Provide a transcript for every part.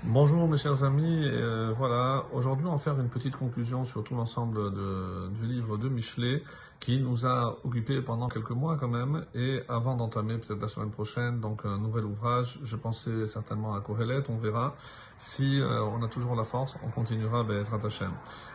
Bonjour mes chers amis, voilà, aujourd'hui on va faire une petite conclusion sur tout l'ensemble du livre de Michelet qui nous a occupés pendant quelques mois quand même, et avant d'entamer peut-être la semaine prochaine donc un nouvel ouvrage, je pensais certainement à Kohelet, on verra si on a toujours la force, on continuera Be'ezrat Hashem.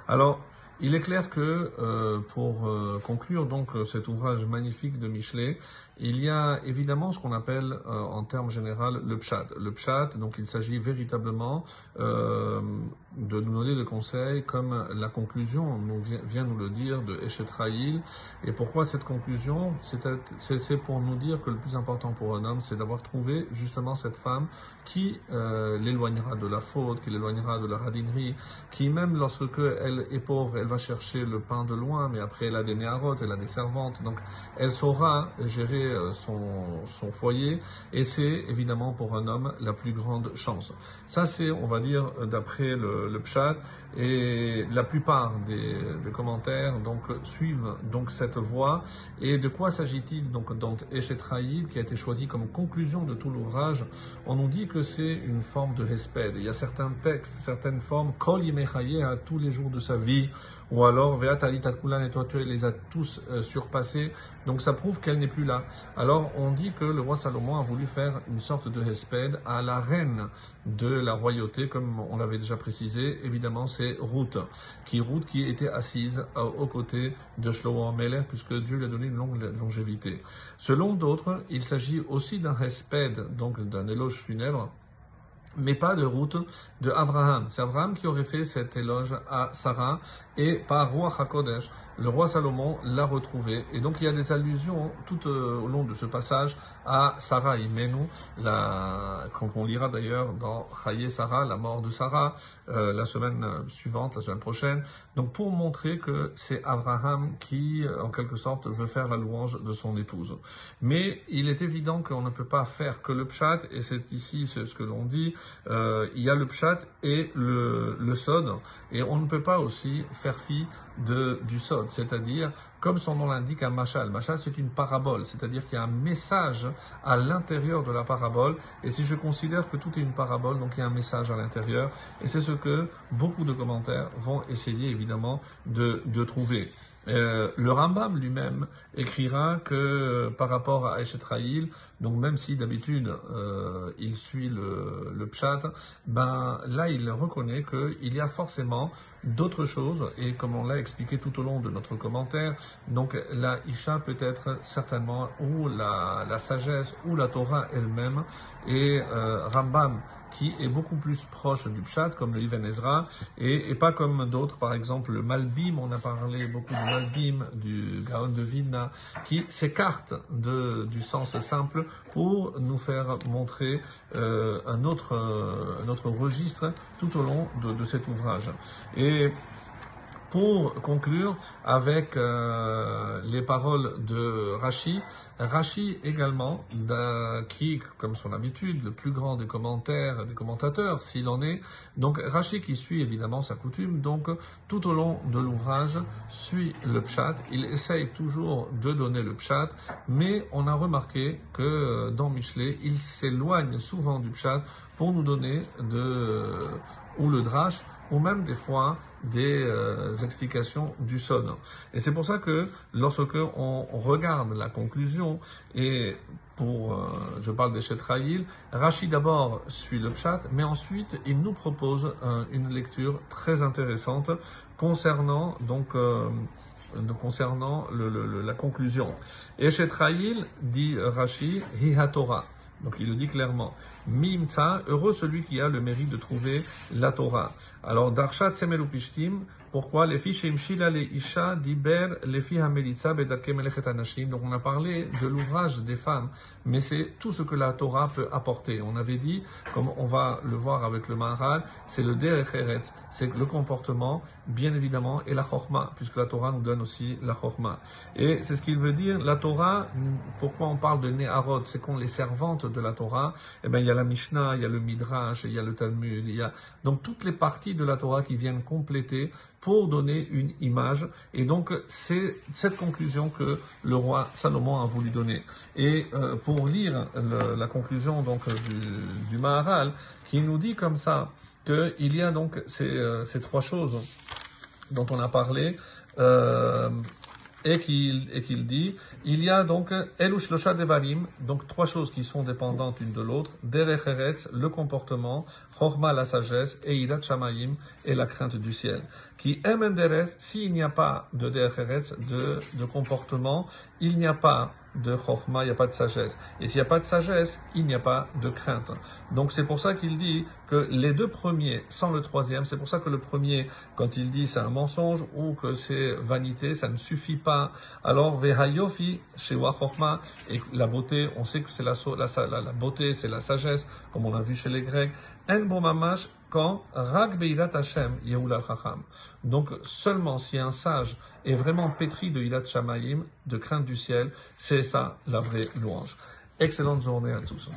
Alors il est clair que pour conclure donc cet ouvrage magnifique de Michelet, il y a évidemment ce qu'on appelle en termes généraux le pshat. Le pshat, donc il s'agit véritablement de nous donner des conseils comme la conclusion vient nous le dire de Eshet Raïl. Et pourquoi cette conclusion? C'est pour nous dire que le plus important pour un homme, c'est d'avoir trouvé justement cette femme qui l'éloignera de la faute, qui l'éloignera de la radinerie, qui même lorsque elle est pauvre, elle va chercher le pain de loin, mais après elle a des néharotes, elle a des servantes, donc elle saura gérer son foyer, et c'est évidemment pour un homme la plus grande chance. Ça c'est, on va dire, d'après le pshat, et la plupart des commentaires donc suivent donc cette voie. Et de quoi s'agit-il donc dans Eshet Raïl, qui a été choisi comme conclusion de tout l'ouvrage? On nous dit que c'est une forme de hesped. Il y a certains textes, certaines formes, Kol Yemei à tous les jours de sa vie, ou alors Ve'at Alitat Kulan, et toi tu les as tous surpassés. Donc ça prouve qu'elle n'est plus là. Alors on dit que le roi Salomon a voulu faire une sorte de hesped à la reine de la royauté, comme on l'avait déjà précisé. Évidemment c'est Ruth qui était assise aux côtés de Shlomo Amelech, puisque Dieu lui a donné une longue longévité. Selon d'autres, il s'agit aussi d'un hesped, donc d'un éloge funèbre, mais pas de Ruth, de Abraham. C'est Abraham qui aurait fait cet éloge à Sarah, et par Roi HaKodesh, le roi Salomon l'a retrouvé. Et donc il y a des allusions tout au long de ce passage à Sarah Imenu, qu'on lira d'ailleurs dans Chaye Sarah, la mort de Sarah, la semaine suivante, la semaine prochaine. Donc pour montrer que c'est Abraham qui, en quelque sorte, veut faire la louange de son épouse. Mais il est évident qu'on ne peut pas faire que le pshat, et c'est ici ce que l'on dit, il y a le pshat et le sod, et on ne peut pas aussi faire fi du sod, c'est-à-dire, comme son nom l'indique, un mashal. Mashal, c'est une parabole, c'est-à-dire qu'il y a un message à l'intérieur de la parabole, et si je considère que tout est une parabole, donc il y a un message à l'intérieur, et c'est ce que beaucoup de commentaires vont essayer évidemment de trouver. Le Rambam lui-même écrira que par rapport à Eshet Raïl, donc même si d'habitude il suit le pshat, ben là il reconnaît qu'il y a forcément d'autres choses, et comme on l'a expliqué tout au long de notre commentaire, donc la Isha peut être certainement ou la sagesse ou la Torah elle-même, et Rambam qui est beaucoup plus proche du pshat, comme le Ibn Ezra, et pas comme d'autres, par exemple le Malbim, on a parlé beaucoup du Malbim, du Gaon de Vilna, qui s'écarte du sens simple pour nous faire montrer un autre registre tout au long de cet ouvrage. Et pour conclure avec les paroles de Rashi, Rashi également, qui, comme son habitude, le plus grand des commentateurs, s'il en est, donc Rashi qui suit évidemment sa coutume, donc tout au long de l'ouvrage, suit le pshat, il essaye toujours de donner le pshat, mais on a remarqué que dans Michelet, il s'éloigne souvent du pshat pour nous donner ou le drash, ou même des fois des explications du son. Et c'est pour ça que lorsque on regarde la conclusion, et je parle d'Eshet Raïl, Rashi d'abord suit le pshat, mais ensuite il nous propose une lecture très intéressante concernant la conclusion. Eshet Raïl, dit Rashi, hi ha-Torah. Donc il le dit clairement. Mimtsa, heureux celui qui a le mérite de trouver la Torah. Alors, Darshat Tsemelu Pishtim, pourquoi les filles Shemshila les Isha Diber les filles Hamelitza Bedarke Melechet Anashim. Donc on a parlé de l'ouvrage des femmes, mais c'est tout ce que la Torah peut apporter. On avait dit, comme on va le voir avec le Maharal, c'est le Derech Eretz, c'est le comportement, bien évidemment, et la Chochma, puisque la Torah nous donne aussi la Chochma. Et c'est ce qu'il veut dire, la Torah, pourquoi on parle de Neharot, c'est qu'on les servantes de la Torah, eh bien il y a a la Mishnah, il y a le Midrash, il y a le Talmud, il y a donc toutes les parties de la Torah qui viennent compléter pour donner une image. Et donc, c'est cette conclusion que le roi Salomon a voulu donner. Et pour lire la conclusion donc du Maharal, qui nous dit comme ça qu'il y a donc ces trois choses dont on a parlé, et qu'il dit, il y a donc Elu Shlosha Devarim, donc trois choses qui sont dépendantes l'une de l'autre, Derech Eretz, le comportement, Chorma, la sagesse, et Yirat Shamayim, et la crainte du ciel. Qui Emen Derech, s'il n'y a pas de Derech Eretz, de comportement, il n'y a pas de Chorma, il n'y a pas de sagesse. Et s'il n'y a pas de sagesse, il n'y a pas de crainte. Donc c'est pour ça qu'il dit que les deux premiers, sans le troisième, c'est pour ça que le premier, quand il dit c'est un mensonge ou que c'est vanité, ça ne suffit pas. Alors, Vehayofi, chez Chorma, et la beauté, on sait que c'est la beauté, c'est la sagesse, comme on a vu chez les Grecs. En bo mamash, quand Rag Beirat Hashem Yehoula Chacham. Donc seulement si un sage est vraiment pétri de Yirat Shamayim, de crainte du ciel, c'est ça la vraie louange. Excellente journée à tous.